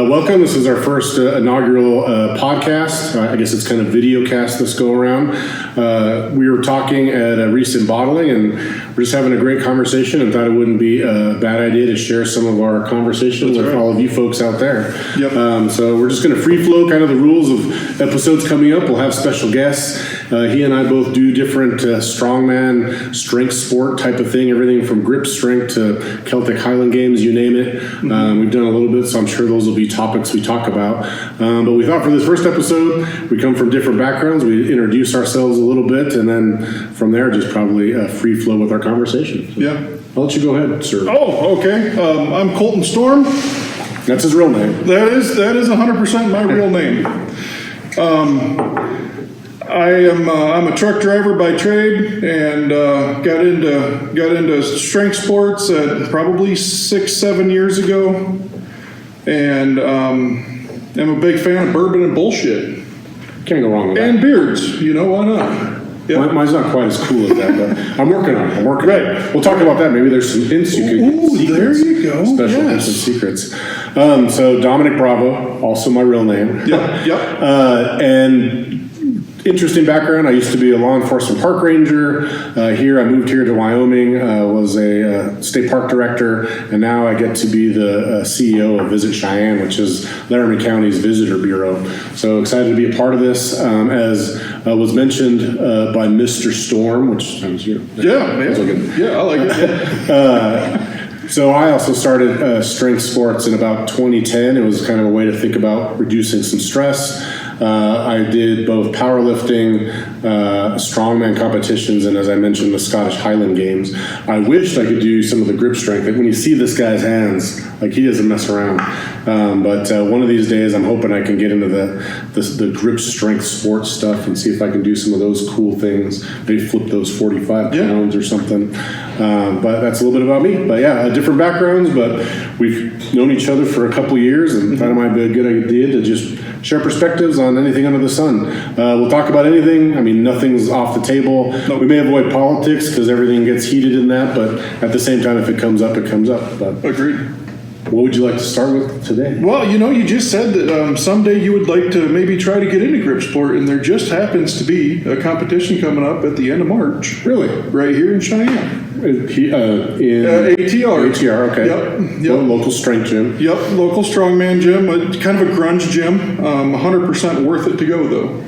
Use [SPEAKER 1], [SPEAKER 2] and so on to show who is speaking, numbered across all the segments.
[SPEAKER 1] Welcome. This is our first inaugural podcast. I guess it's kind of video cast this go around. We were talking at a recent bottling, and we're just having a great conversation, and thought it wouldn't be a bad idea to share some of our conversations with all of you folks out there.
[SPEAKER 2] Yep.
[SPEAKER 1] So we're just going to free flow kind of the rules of episodes coming up. We'll have special guests. He and I both do different strongman, strength sport type of thing, everything from grip strength to Celtic Highland games, you name it. We've done a little bit, so I'm sure those will be topics we talk about. But we thought for this first episode, we come from different backgrounds. We introduce ourselves a little bit, and then from there, just probably free flow with our conversation. So
[SPEAKER 2] Yeah.
[SPEAKER 1] I'll let you go ahead, sir.
[SPEAKER 2] Oh, okay. I'm Colton Storm.
[SPEAKER 1] That's his real name.
[SPEAKER 2] That is 100% my real name. I'm a truck driver by trade, and got into strength sports at probably 6-7 years ago, and I'm a big fan of bourbon and bullshit
[SPEAKER 1] Can't go wrong with that.
[SPEAKER 2] and beards. You know, why not? Yep.
[SPEAKER 1] Mine's not quite as cool as that, but I'm working on it.
[SPEAKER 2] Right.
[SPEAKER 1] We'll talk about that. Maybe there's some hints you could
[SPEAKER 2] Ooh,
[SPEAKER 1] get.
[SPEAKER 2] there you go.
[SPEAKER 1] Special hints and secrets. So Dominic Bravo, also my real name.
[SPEAKER 2] Yep.
[SPEAKER 1] And interesting background. I used to be a law enforcement park ranger. I moved here to Wyoming, was a state park director, and now I get to be the CEO of Visit Cheyenne, which is Laramie County's visitor bureau. So excited to be a part of this. As was mentioned by Mr. Storm, which sounds you.
[SPEAKER 2] Yeah, man. Yeah, I like it.
[SPEAKER 1] So I also started strength sports in about 2010. It was kind of a way to think about reducing some stress. I did both powerlifting, strongman competitions, and as I mentioned, the Scottish Highland Games. I wished I could do some of the grip strength. Like when you see this guy's hands, like he doesn't mess around. But one of these days, I'm hoping I can get into the grip strength sports stuff and see if I can do some of those cool things. Maybe flip those 45 pounds or something. But that's a little bit about me. But yeah, different backgrounds, but we've known each other for a couple years, and thought it might be a good idea to just share perspectives on anything under the sun. We'll talk about anything. I mean, nothing's off the table.
[SPEAKER 2] Nope.
[SPEAKER 1] We may avoid politics because everything gets heated in that, but at the same time, if it comes up, it comes up. But
[SPEAKER 2] Agreed.
[SPEAKER 1] what would you like to start with today?
[SPEAKER 2] Well, you just said that someday you would like to maybe try to get into grip sport, and there just happens to be a competition coming up at the end of March.
[SPEAKER 1] Really?
[SPEAKER 2] Right here in Cheyenne.
[SPEAKER 1] In
[SPEAKER 2] ATR.
[SPEAKER 1] ATR, okay.
[SPEAKER 2] Yep.
[SPEAKER 1] Local strength gym.
[SPEAKER 2] Yep, local strongman gym, kind of a grunge gym. 100% worth it to go, though.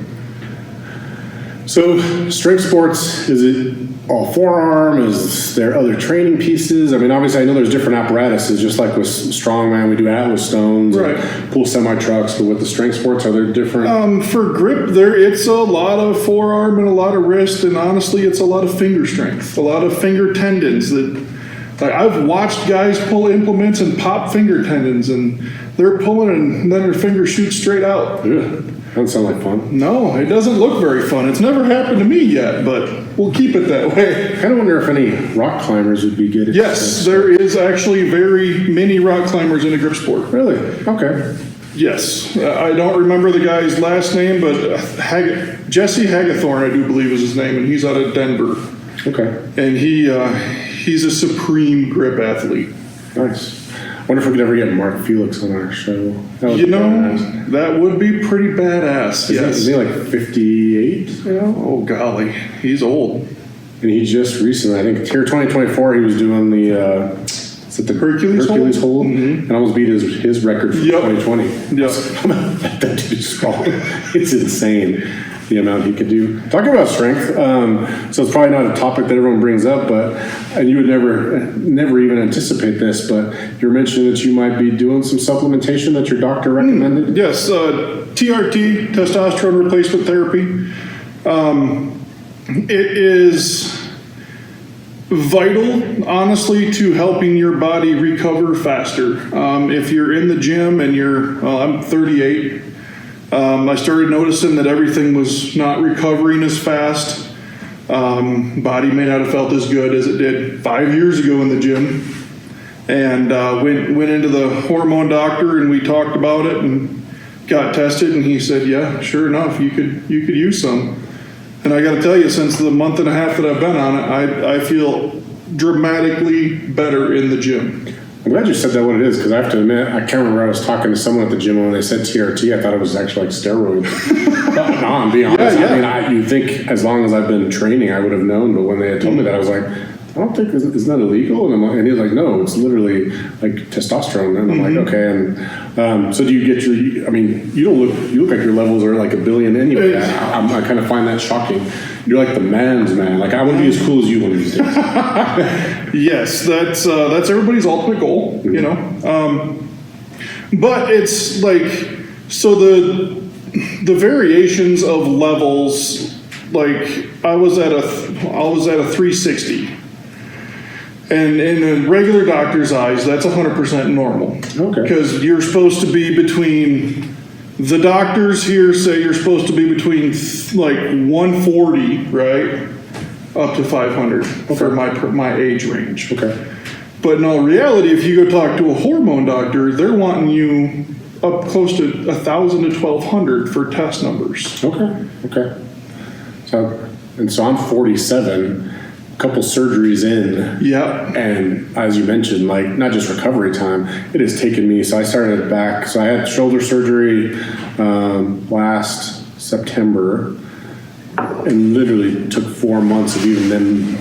[SPEAKER 1] So, strength sports, is it all forearm? Is there other training pieces? I mean, obviously, I know there's different apparatuses, just like with strongman, we do Atlas stones,
[SPEAKER 2] Right.
[SPEAKER 1] and pull semi-trucks, but with the strength sports, are there different?
[SPEAKER 2] For grip, it's a lot of forearm and a lot of wrist, and honestly, it's a lot of finger strength, a lot of finger tendons. Like I've watched guys pull implements and pop finger tendons, and they're pulling, and then their finger shoots straight out.
[SPEAKER 1] Ugh, doesn't sound like fun.
[SPEAKER 2] No, it doesn't look very fun. It's never happened to me yet, but we'll keep it that way.
[SPEAKER 1] I kind of wonder if any rock climbers would be good at
[SPEAKER 2] Yes,
[SPEAKER 1] this.
[SPEAKER 2] there is actually very many rock climbers in a grip sport.
[SPEAKER 1] Really? Okay.
[SPEAKER 2] Yes, I don't remember the guy's last name, but Jesse Hagethorn, I do believe is his name, and he's out of Denver.
[SPEAKER 1] Okay.
[SPEAKER 2] And he's a supreme grip athlete.
[SPEAKER 1] Nice. I wonder if we could ever get Mark Felix on our show. That would be badass.
[SPEAKER 2] That would be pretty badass. Yes.
[SPEAKER 1] Is he like 58 now?
[SPEAKER 2] Oh, golly. He's old.
[SPEAKER 1] And he just recently, I think here 2024, he was doing the is it the
[SPEAKER 2] Hercules
[SPEAKER 1] hold?
[SPEAKER 2] Mm-hmm.
[SPEAKER 1] And almost beat his record for 2020.
[SPEAKER 2] Yep.
[SPEAKER 1] That dude is strong. It's insane the amount he could do. Talking about strength, so it's probably not a topic that everyone brings up, but and you would never even anticipate this, but you're mentioning that you might be doing some supplementation that your doctor recommended.
[SPEAKER 2] Yes, TRT, testosterone replacement therapy. It is vital, honestly, to helping your body recover faster. If you're in the gym and I'm 38, I started noticing that everything was not recovering as fast. Body may not have felt as good as it did 5 years ago in the gym. And went into the hormone doctor, and we talked about it and got tested, and he said, yeah, sure enough, you could use some. And I got to tell you, since the month and a half that I've been on it, I feel dramatically better in the gym.
[SPEAKER 1] I'm glad you said that what it is, because I have to admit, I can't remember. I was talking to someone at the gym when they said TRT. I thought it was actually like steroids. No, I'm being honest.
[SPEAKER 2] Yeah.
[SPEAKER 1] I mean, you think as long as I've been training, I would have known. But when they had told me that, I was like, I don't think isn't that illegal. And he was like, no, it's literally like testosterone. And I'm like, okay. And so do you get your? I mean, you look like your levels are like 1 billion anyway. I kind of find that shocking. You're like the man's man. Like I want to be as cool as you one of these days.
[SPEAKER 2] Yes, that's everybody's ultimate goal, you know. But it's like, so the variations of levels, like I was at a 360, and in a regular doctor's eyes, that's 100% normal.
[SPEAKER 1] Okay.
[SPEAKER 2] Because you're supposed to be between. The doctors here say you're supposed to be between like 140, right, up to 500 for my age range.
[SPEAKER 1] Okay.
[SPEAKER 2] But in all reality, if you go talk to a hormone doctor, they're wanting you up close to 1,000 to 1,200 for test numbers.
[SPEAKER 1] Okay. So I'm 47. Couple surgeries in.
[SPEAKER 2] Yeah.
[SPEAKER 1] And as you mentioned, like not just recovery time, it has taken me. So I started back. So I had shoulder surgery last September, and literally took 4 months of even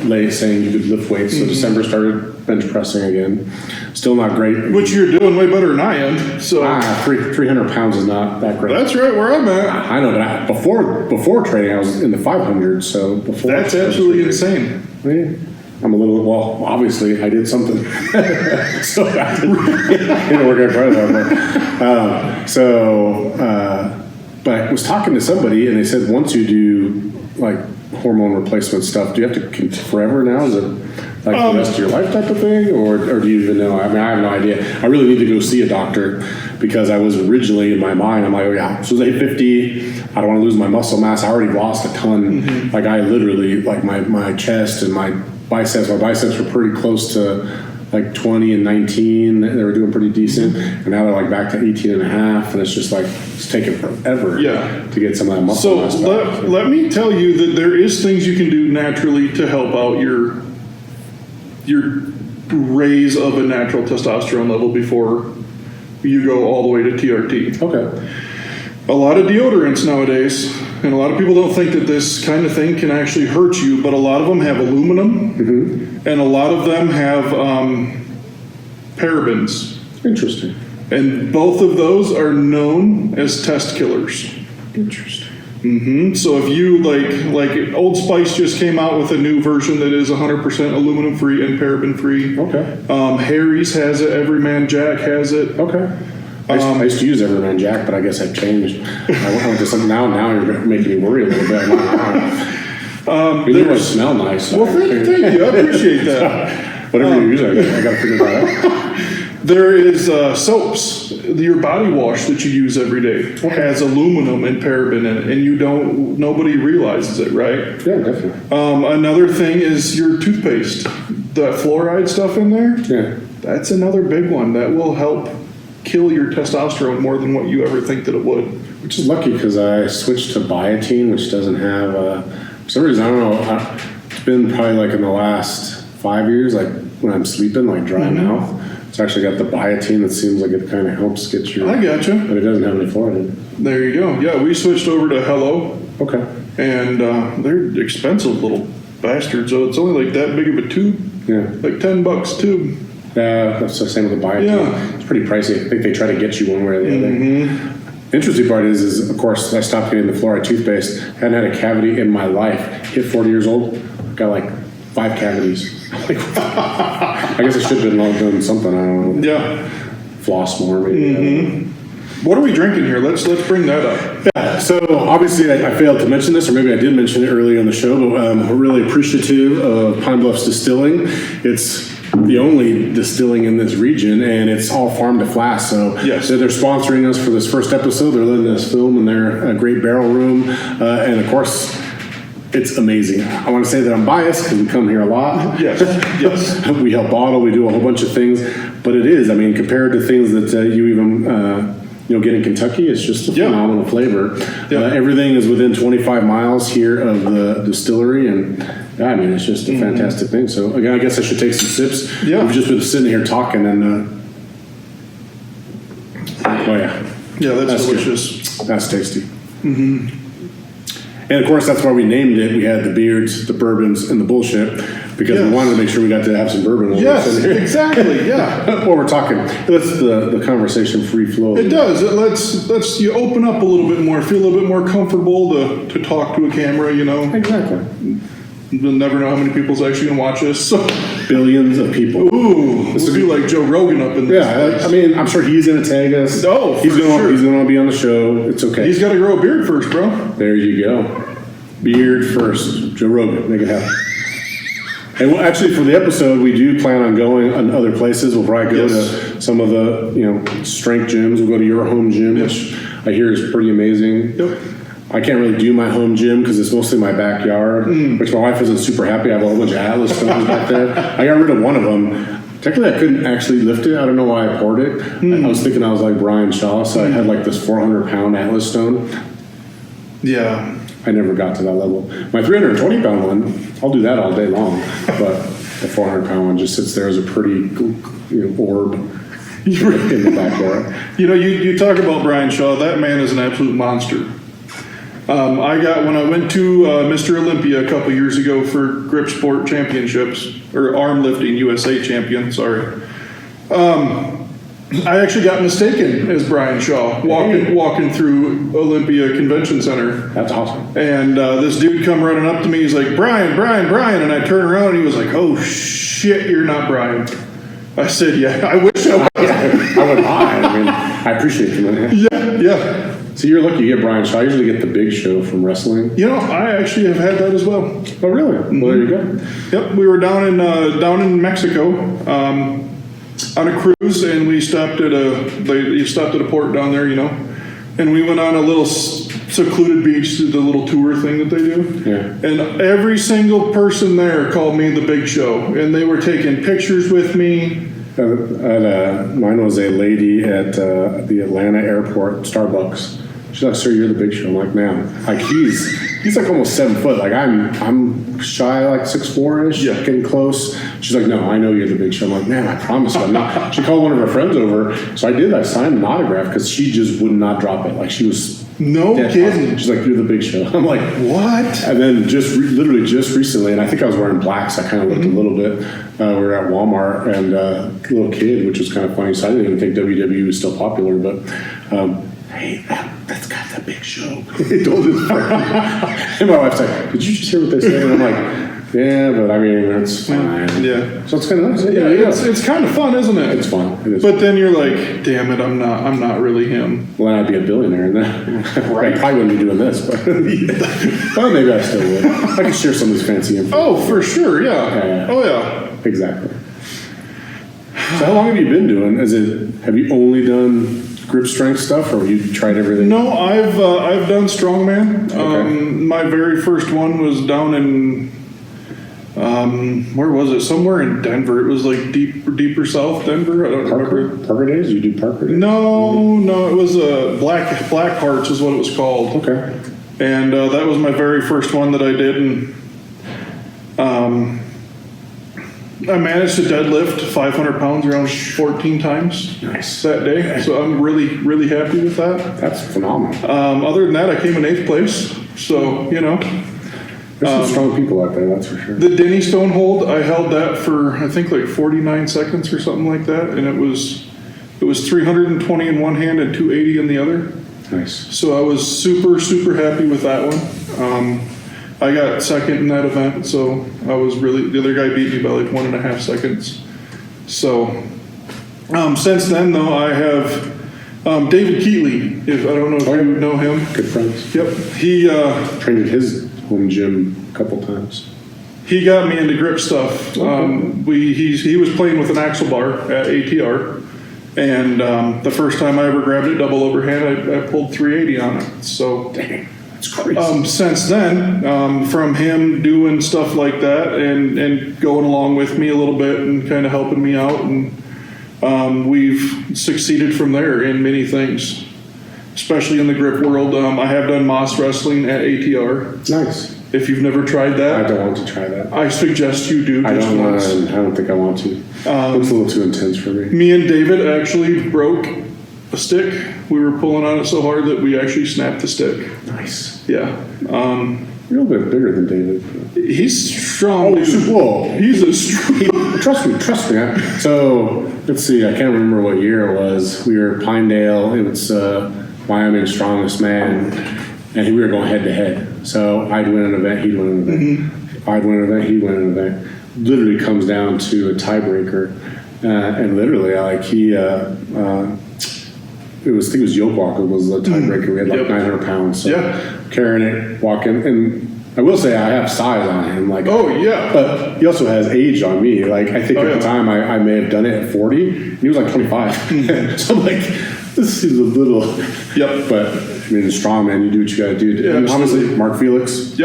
[SPEAKER 1] then saying you could lift weights. So December started bench pressing again. Still not great.
[SPEAKER 2] Which you're doing way better than I am. So
[SPEAKER 1] 300 pounds is not that great.
[SPEAKER 2] That's right where I'm at.
[SPEAKER 1] I know that before training I was in the 500s. So before
[SPEAKER 2] that's absolutely insane.
[SPEAKER 1] I'm a little, well, obviously I did something. So I didn't work out quite as hard. But I was talking to somebody and they said once you do like hormone replacement stuff, do you have to forever now? Is it like the rest of your life type of thing? Or do you even know? I mean, I have no idea. I really need to go see a doctor because I was originally in my mind, I'm like, oh yeah, so it's 850. I don't want to lose my muscle mass. I already lost a ton. Like I literally, like my chest and my biceps were pretty close to like 20 and 19. They were doing pretty decent. And now they're like back to 18 and a half. And it's just like, it's taking forever to get some of that muscle mass back.
[SPEAKER 2] So let me tell you that there is things you can do naturally to help out your raise of a natural testosterone level before you go all the way to TRT.
[SPEAKER 1] Okay.
[SPEAKER 2] A lot of deodorants nowadays, and a lot of people don't think that this kind of thing can actually hurt you, but a lot of them have aluminum, and a lot of them have parabens.
[SPEAKER 1] Interesting.
[SPEAKER 2] And both of those are known as test killers.
[SPEAKER 1] Interesting.
[SPEAKER 2] So if you like Old Spice just came out with a new version that is 100% aluminum free and paraben free.
[SPEAKER 1] Okay.
[SPEAKER 2] Harry's has it. Everyman Jack has it.
[SPEAKER 1] Okay. I used to use Everman Jack, but I guess I've changed. I went to something now you're making me worry a little bit. You know, smell nice.
[SPEAKER 2] Well, thank you. I appreciate that.
[SPEAKER 1] Whatever you use, I got to figure that out.
[SPEAKER 2] There is soaps. Your body wash that you use every day has aluminum and paraben in it, and nobody realizes it, right?
[SPEAKER 1] Yeah, definitely.
[SPEAKER 2] Another thing is your toothpaste. The fluoride stuff in there.
[SPEAKER 1] Yeah.
[SPEAKER 2] That's another big one that will help kill your testosterone more than what you ever think that it would.
[SPEAKER 1] Which is lucky because I switched to biotin, which doesn't have, for some reason, I don't know, it's been probably like in the last 5 years, like when I'm sleeping, like dry mouth. It's actually got the biotin that seems like it kind of helps get your...
[SPEAKER 2] I gotcha.
[SPEAKER 1] But it doesn't have any fluoride.
[SPEAKER 2] There you go. Yeah, we switched over to Hello.
[SPEAKER 1] Okay.
[SPEAKER 2] And they're expensive little bastards. So it's only like that big of a tube.
[SPEAKER 1] Yeah.
[SPEAKER 2] Like $10 tube.
[SPEAKER 1] Yeah, that's the same with the biotin.
[SPEAKER 2] Yeah.
[SPEAKER 1] It's pretty pricey. I think they try to get you one way or the other. Interesting part is of course, I stopped getting the fluoride toothpaste. Hadn't had a cavity in my life. Hit 40 years old, got like 5 cavities. Like, I guess I should have been doing something. I don't know.
[SPEAKER 2] Yeah.
[SPEAKER 1] Floss more, maybe.
[SPEAKER 2] What are we drinking here? Let's bring that up.
[SPEAKER 1] Yeah, so obviously I failed to mention this, or maybe I did mention it earlier in the show, but we're really appreciative of Pine Bluffs Distilling. It's the only distilling in this region, and it's all farm to flask. So
[SPEAKER 2] yes.
[SPEAKER 1] They're sponsoring us for this first episode. They're letting us film in their great barrel room, and of course, it's amazing. I want to say that I'm biased because we come here a lot.
[SPEAKER 2] Yes.
[SPEAKER 1] We help bottle. We do a whole bunch of things, but it is. I mean, compared to things that you even get in Kentucky, it's just a phenomenal flavor. Everything is within 25 miles here of the distillery, and it's just a fantastic thing. So again, I guess I should take some sips.
[SPEAKER 2] Yeah.
[SPEAKER 1] We've just been sitting here talking, and yeah.
[SPEAKER 2] Yeah, that's
[SPEAKER 1] good.
[SPEAKER 2] delicious.
[SPEAKER 1] That's tasty. Mm-hmm. And of course, that's why we named it. We had the beards, the bourbons, and the bullshit because we wanted to make sure we got to have some bourbon.
[SPEAKER 2] Yes, exactly. Yeah.
[SPEAKER 1] While we're talking, it lets the conversation free flow.
[SPEAKER 2] It does. It lets you open up a little bit more, feel a little bit more comfortable to talk to a camera. You know.
[SPEAKER 1] Exactly.
[SPEAKER 2] You'll never know how many people's actually gonna watch this. So.
[SPEAKER 1] Billions of people.
[SPEAKER 2] Ooh, this would be like Joe Rogan up in this.
[SPEAKER 1] Yeah, I mean, I'm sure he's gonna tag us.
[SPEAKER 2] Oh,
[SPEAKER 1] he's
[SPEAKER 2] sure.
[SPEAKER 1] He's gonna be on the show. It's okay.
[SPEAKER 2] He's got to grow a beard first, bro.
[SPEAKER 1] There you go. Beard first. Joe Rogan, make it happen. And actually, for the episode, we do plan on going on other places. We'll probably go to some of the strength gyms. We'll go to your home gym, which I hear is pretty amazing.
[SPEAKER 2] Yep.
[SPEAKER 1] I can't really do my home gym because it's mostly my backyard, which my wife isn't super happy. I have a whole bunch of Atlas stones back there. I got rid of one of them. Technically, I couldn't actually lift it. I don't know why I poured it. I was thinking I was like Brian Shaw, so I had like this 400-pound Atlas stone.
[SPEAKER 2] Yeah.
[SPEAKER 1] I never got to that level. My 320-pound one, I'll do that all day long, but the 400-pound one just sits there as a pretty orb in the backyard.
[SPEAKER 2] You talk about Brian Shaw. That man is an absolute monster. When I went to Mr. Olympia a couple years ago for grip sport championships, or arm lifting USA champion, sorry. I actually got mistaken as Brian Shaw walking through Olympia Convention Center.
[SPEAKER 1] That's awesome.
[SPEAKER 2] And this dude come running up to me. He's like, Brian. And I turned around and he was like, oh shit, you're not Brian. I said, yeah, I wish I was.
[SPEAKER 1] I would lie. I mean, I appreciate you, man.
[SPEAKER 2] Yeah.
[SPEAKER 1] So you're lucky you get Brian Shaw. I usually get the Big Show from wrestling.
[SPEAKER 2] I actually have had that as well.
[SPEAKER 1] Oh, really? Mm-hmm. Well, there you go.
[SPEAKER 2] Yep, we were down in Mexico on a cruise, and we stopped at a port down there, and we went on a little secluded beach, the little tour thing that they do.
[SPEAKER 1] Yeah.
[SPEAKER 2] And every single person there called me the Big Show, and they were taking pictures with me.
[SPEAKER 1] Mine was a lady at the Atlanta airport, Starbucks. She's like, sir, you're the Big Show. I'm like, ma'am. Like he's like almost 7 foot. Like I'm shy, like 6'4"-ish, getting close. She's like, no, I know you're the Big Show. I'm like, man, I promise you I'm not. She called one of her friends over. So I did. I signed an autograph because she just would not drop it. Like she was
[SPEAKER 2] no kidding.
[SPEAKER 1] She's like, you're the Big Show. I'm like,
[SPEAKER 2] what?
[SPEAKER 1] And then literally just recently, and I think I was wearing black, so I kind of looked a little bit. We were at Walmart, and a little kid, which was kind of funny. So I didn't even think WWE was still popular, but hey, that's got the Big Show. He told his friend. And my wife's like, did you just hear what they said? And I'm like, yeah, but I mean, that's fine.
[SPEAKER 2] Yeah.
[SPEAKER 1] So it's kind of nice.
[SPEAKER 2] Yeah, it's kind of fun, isn't it?
[SPEAKER 1] It's fun. It is.
[SPEAKER 2] But then you're like, damn it, I'm not really him.
[SPEAKER 1] Well, I'd be a billionaire, and then I probably wouldn't be doing this, but well, maybe I still would. I could share some of this fancy info.
[SPEAKER 2] Oh, for sure, yeah. Oh, yeah.
[SPEAKER 1] Exactly. So how long have you been doing? Have you only done grip strength stuff, or have you tried everything?
[SPEAKER 2] No, I've done strongman.
[SPEAKER 1] Okay.
[SPEAKER 2] My very first one was down in where was it? Somewhere in Denver. It was like deeper south Denver. I don't remember.
[SPEAKER 1] Parker Days? You do Parker Days?
[SPEAKER 2] No, it was Black Hearts is what it was called.
[SPEAKER 1] Okay.
[SPEAKER 2] And that was my very first one that I did, and I managed to deadlift 500 pounds around 14 times that day. So I'm really, really happy with that.
[SPEAKER 1] That's phenomenal.
[SPEAKER 2] Other than that, I came in 8th place. So,
[SPEAKER 1] There's some strong people out there, that's for sure.
[SPEAKER 2] The Denny Stone hold, I held that for, I think, like 49 seconds or something like that. And it was 320 in one hand and 280 in the other.
[SPEAKER 1] Nice.
[SPEAKER 2] So I was super, super happy with that one. I got second in that event, so I was the other guy beat me by like 1.5 seconds. So since then, though, I have David Keatley. I don't know if you know him.
[SPEAKER 1] Good friends.
[SPEAKER 2] Yep. He
[SPEAKER 1] trained at his home gym a couple times.
[SPEAKER 2] He got me into grip stuff.
[SPEAKER 1] Okay.
[SPEAKER 2] He was playing with an axle bar at ATR, and the first time I ever grabbed it double overhand, I pulled 380 on it. So.
[SPEAKER 1] Dang. That's crazy.
[SPEAKER 2] Since then, from him doing stuff like that and going along with me a little bit and kind of helping me out, and we've succeeded from there in many things, especially in the grip world. I have done Moss wrestling at ATR.
[SPEAKER 1] Nice.
[SPEAKER 2] If you've never tried that,
[SPEAKER 1] I don't want to try that.
[SPEAKER 2] I suggest you do.
[SPEAKER 1] I don't think I want to. Looks a little too intense for me.
[SPEAKER 2] Me and David actually broke a stick. We were pulling on it so hard that we actually snapped the stick.
[SPEAKER 1] Nice.
[SPEAKER 2] Yeah.
[SPEAKER 1] You're a little bit bigger than David.
[SPEAKER 2] He's strong. Dude.
[SPEAKER 1] Whoa.
[SPEAKER 2] He's a strong.
[SPEAKER 1] Trust me. So let's see. I can't remember what year it was. We were at Pinedale. It was Wyoming's strongest man, and we were going head to head. So I'd win an event, he'd win an event.
[SPEAKER 2] Mm-hmm.
[SPEAKER 1] I'd win an event, he'd win an event. Literally comes down to a tiebreaker, and literally, I think it was yoke walker was the tiebreaker. We had like 900 pounds. So carrying it, walking, and I will say I have size on him. Like,
[SPEAKER 2] oh yeah,
[SPEAKER 1] but he also has age on me. Like I think at the time I may have done it at 40, and he was like 25. So I'm like, this is a little. Yep. But I mean, strong man, you do what you got to do.
[SPEAKER 2] Yeah,
[SPEAKER 1] and honestly, Mark Felix.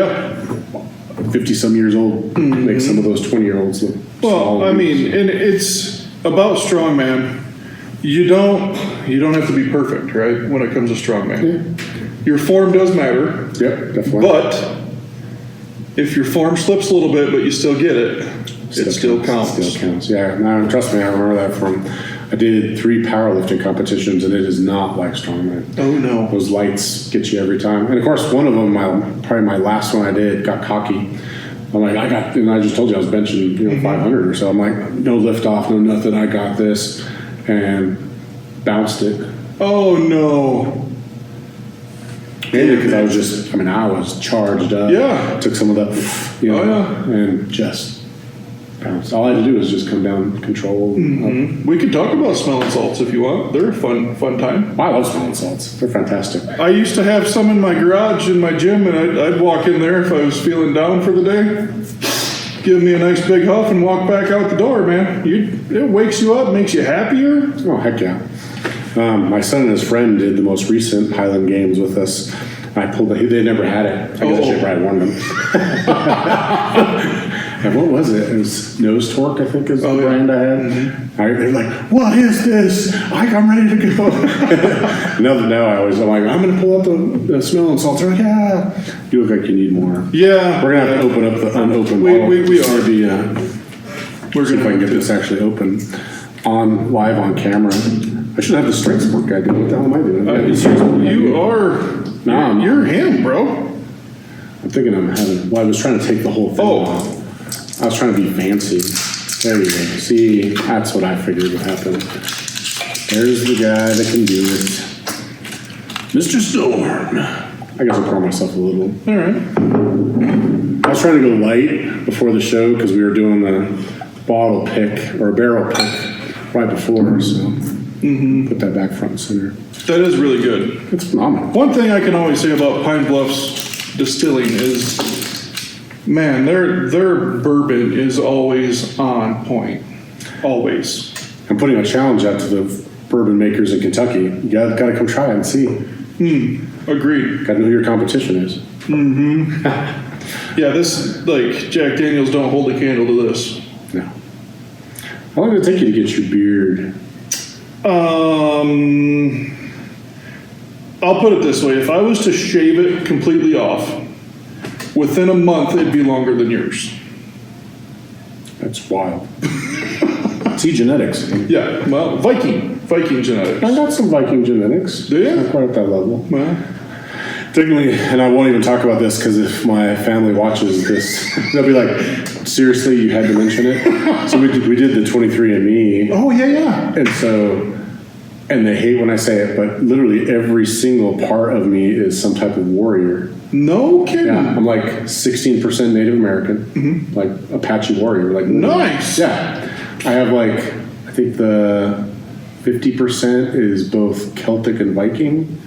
[SPEAKER 1] 50 some years old, makes some of those 20-year-olds look.
[SPEAKER 2] Well, I mean, and it's about strongman. You don't have to be perfect, right? When it comes to strongman, your form does matter.
[SPEAKER 1] Yep, definitely.
[SPEAKER 2] But if your form slips a little bit, but you still get it, it still counts.
[SPEAKER 1] Still counts. Yeah. No, trust me, I remember that from. I did 3 powerlifting competitions, and it is not like strongman.
[SPEAKER 2] Oh no,
[SPEAKER 1] those lights get you every time. And of course, one of them, probably my last one I did, got cocky. I'm like, and I just told you I was benching, 500 or so. I'm like, no lift off, no nothing. I got this, and bounced it.
[SPEAKER 2] Oh no.
[SPEAKER 1] Mainly because I was charged up.
[SPEAKER 2] Yeah.
[SPEAKER 1] Took some of that, and just bounced. All I had to do was just come down, control.
[SPEAKER 2] We could talk about smelling salts if you want. They're a fun time.
[SPEAKER 1] I love smelling salts. They're fantastic.
[SPEAKER 2] I used to have some in my garage in my gym, and I'd walk in there if I was feeling down for the day. Give me a nice big huff and walk back out the door, man. It wakes you up, makes you happier.
[SPEAKER 1] Oh, heck yeah. My son and his friend did the most recent Highland Games with us. I pulled they never had it. I guess I should probably warn them. And what was it? It was Nose Torque, I think is the brand I had. They're like, what is this? I'm ready to go. I'm like, I'm going to pull up the smelling salts. They're like, yeah. You look like you need more.
[SPEAKER 2] Yeah.
[SPEAKER 1] We're going to have to open up the unopened bottle.
[SPEAKER 2] We are.
[SPEAKER 1] We're going to see if I can get this actually open live on camera. I should have the strength sport guy do it. What the hell am I doing?
[SPEAKER 2] You are. You're him, bro.
[SPEAKER 1] I'm thinking I'm having. Well, I was trying to take the whole thing off. I was trying to be fancy. There you go. See, that's what I figured would happen. There's the guy that can do it. Mr. Storm. I guess I'll pour myself a little.
[SPEAKER 2] All right.
[SPEAKER 1] I was trying to go light before the show because we were doing the bottle pick or a barrel pick right before, so put that back front and center.
[SPEAKER 2] That is really good.
[SPEAKER 1] It's phenomenal.
[SPEAKER 2] One thing I can always say about Pine Bluff's distilling is, man, their bourbon is always on point. Always.
[SPEAKER 1] I'm putting a challenge out to the bourbon makers in Kentucky. You got to come try it and see.
[SPEAKER 2] Agreed.
[SPEAKER 1] Got to know who your competition is.
[SPEAKER 2] Yeah, this, like, Jack Daniels don't hold a candle to this.
[SPEAKER 1] No. How long did it take you to get your beard?
[SPEAKER 2] I'll put it this way. If I was to shave it completely off, within a month, it'd be longer than yours.
[SPEAKER 1] That's wild. See, genetics.
[SPEAKER 2] Yeah, well, Viking genetics.
[SPEAKER 1] I got some Viking genetics.
[SPEAKER 2] Do you?
[SPEAKER 1] Not quite at that level.
[SPEAKER 2] Well,
[SPEAKER 1] technically, and I won't even talk about this because if my family watches this, they'll be like, seriously, you had to mention it? So we did the 23andMe.
[SPEAKER 2] oh, yeah.
[SPEAKER 1] And they hate when I say it, but literally every single part of me is some type of warrior.
[SPEAKER 2] No kidding.
[SPEAKER 1] Yeah, I'm like 16% Native American, like Apache warrior. Like
[SPEAKER 2] nice.
[SPEAKER 1] Yeah. I have I think the 50% is both Celtic and Viking.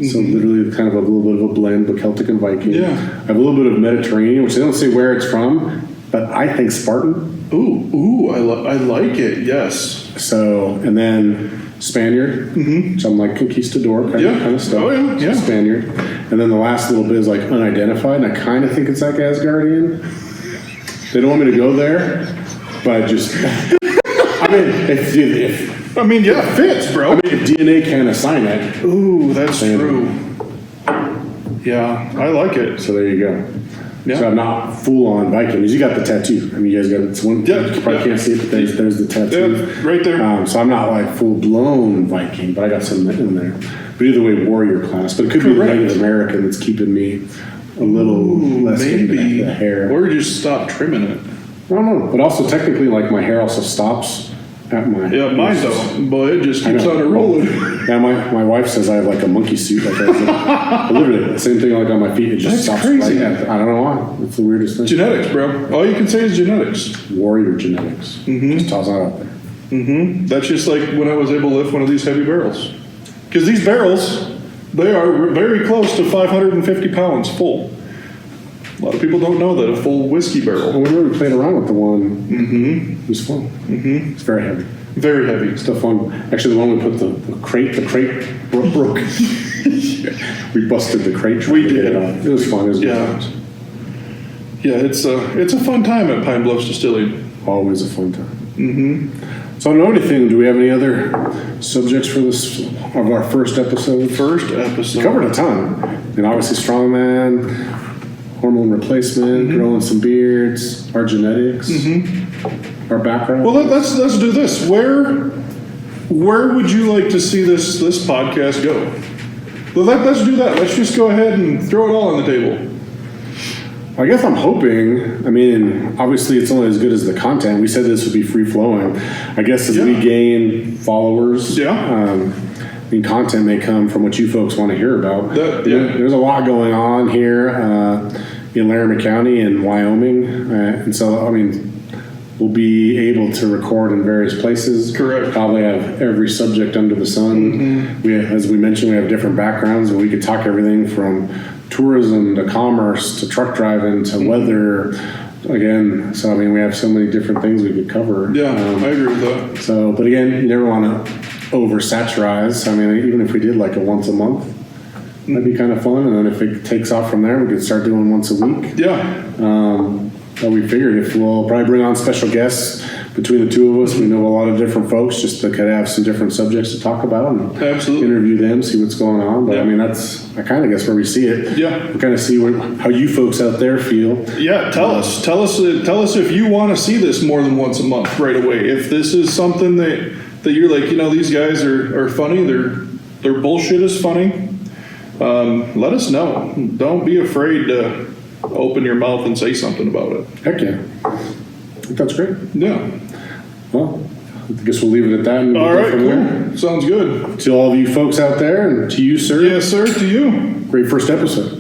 [SPEAKER 1] So literally kind of a little bit of a blend, but Celtic and Viking.
[SPEAKER 2] Yeah.
[SPEAKER 1] I have a little bit of Mediterranean, which they don't say where it's from, but I think Spartan.
[SPEAKER 2] Ooh, I like it, yes.
[SPEAKER 1] So, and then Spaniard, which I'm like conquistador kind of stuff.
[SPEAKER 2] Oh, yeah.
[SPEAKER 1] Spaniard. And then the last little bit is like unidentified, and I kind of think it's like Asgardian. They don't want me to go there, but I just,
[SPEAKER 2] it fits, bro.
[SPEAKER 1] if DNA can't assign it.
[SPEAKER 2] Ooh, that's true. Yeah, I like it.
[SPEAKER 1] So there you go. So I'm not full on Viking. Because you got the tattoo. I mean, you guys got it's one.
[SPEAKER 2] Yeah,
[SPEAKER 1] You probably can't see it, but there's the tattoo.
[SPEAKER 2] Yeah, right there.
[SPEAKER 1] So I'm not like full blown Viking, but I got some in there. But either way, warrior class. But it could be the Native American that's keeping me a little less into the hair.
[SPEAKER 2] Or just stop trimming it.
[SPEAKER 1] I don't know. But also technically, like my hair also stops at my.
[SPEAKER 2] Yeah, mine don't. Boy, it just keeps on rolling.
[SPEAKER 1] Yeah, my wife says I have like a monkey suit. Like literally, the same thing like on my feet. It just
[SPEAKER 2] That's
[SPEAKER 1] stops
[SPEAKER 2] crazy.
[SPEAKER 1] right at. I don't know why. It's the weirdest thing.
[SPEAKER 2] Genetics, bro. All you can say is genetics.
[SPEAKER 1] Warrior genetics. Just toss that out there.
[SPEAKER 2] That's just like when I was able to lift one of these heavy barrels. Because these barrels, they are very close to 550 pounds full. A lot of people don't know that a full whiskey barrel.
[SPEAKER 1] I remember we played around with the one. It was fun. It's very heavy.
[SPEAKER 2] Very heavy.
[SPEAKER 1] Still fun. Actually, the one we put the crate broke. We busted the crate.
[SPEAKER 2] We did.
[SPEAKER 1] It was fun. It was good times.
[SPEAKER 2] Yeah, it's a fun time at Pine Bluffs Distilling.
[SPEAKER 1] Always a fun time. So I don't know anything. Do we have any other subjects for this of our first episode? We covered a ton. And obviously strongman, hormone replacement, growing some beards, our genetics, our background.
[SPEAKER 2] Well, let's do this. Where would you like to see this podcast go? Well, let's do that. Let's just go ahead and throw it all on the table.
[SPEAKER 1] I guess I'm hoping, I mean, obviously it's only as good as the content. We said this would be free flowing. I guess as we gain followers, I mean, content may come from what you folks want to hear about. There's a lot going on here in Laramie County and Wyoming. And so, I mean, we'll be able to record in various places.
[SPEAKER 2] Correct.
[SPEAKER 1] Probably have every subject under the sun. As we mentioned, we have different backgrounds, and we could talk everything from tourism to commerce to truck driving to weather. Again, so I mean, we have so many different things we could cover.
[SPEAKER 2] Yeah, I agree with that.
[SPEAKER 1] So, but again, you never want to oversaturize. I mean, even if we did like a once a month, that'd be kind of fun. And then if it takes off from there, we could start doing once a week.
[SPEAKER 2] Yeah.
[SPEAKER 1] But we figured if we'll probably bring on special guests between the two of us, we know a lot of different folks just to kind of have some different subjects to talk about and interview them, see what's going on. But I mean, I kind of guess where we see it.
[SPEAKER 2] Yeah.
[SPEAKER 1] We kind of see how you folks out there feel.
[SPEAKER 2] Yeah. Tell us if you want to see this more than once a month right away. If this is something that you're like, these guys are funny. Their bullshit is funny. Let us know. Don't be afraid to open your mouth and say something about it.
[SPEAKER 1] Heck yeah. I think that's great.
[SPEAKER 2] Yeah.
[SPEAKER 1] Well, I guess we'll leave it at that. And
[SPEAKER 2] All right,
[SPEAKER 1] from
[SPEAKER 2] cool.
[SPEAKER 1] there.
[SPEAKER 2] Sounds good.
[SPEAKER 1] To all of you folks out there, and to you, sir.
[SPEAKER 2] Yes, sir, to you.
[SPEAKER 1] Great first episode.